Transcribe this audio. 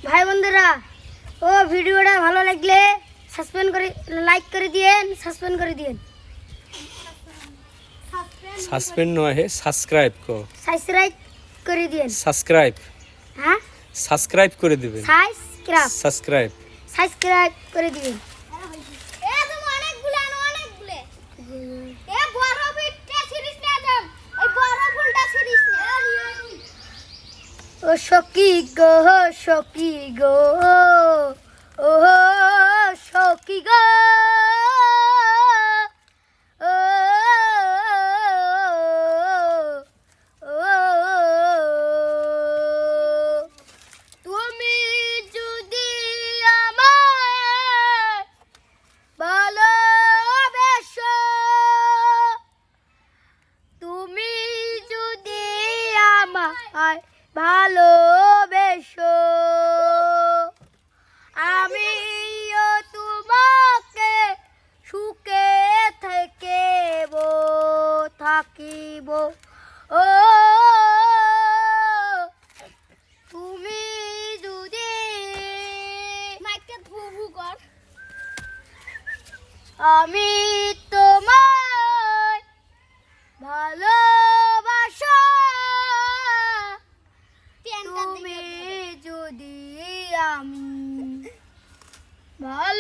ভাই বন্ধুরা, ও ভিডিওটা ভালো লাগলে সাবস্ক্রাইব করে লাইক করে দিয়েন, সাবস্ক্রাইব করে দিয়েন। সাসপেন্ড নয় হে, সাবস্ক্রাইব কো। সাবস্ক্রাইব করে দিয়েন। সাবস্ক্রাইব, হ্যাঁ, সাবস্ক্রাইব করে দিবেন। সাবস্ক্রাইব সাবস্ক্রাইব সাবস্ক্রাইব করে দিবেন। এ তুমি অনেকগুলো এ বড় বিটটা সিরিজ না দাম, ওই বড় ফুলটা সিরিজ না। ও সখী গো, সখী গো, ও সখী গো, ও তুমি যদি আমায় ভালোবেসো, তুমি যদি আমায় ভালোবেসো, আমিও তোমাকে সুখে থাকিব। ও তুমি যদি মাইকে ভু কর। আমি তোমায় ভালোবাসা, পেনটা তুমি দিকে যদি আমি ভালো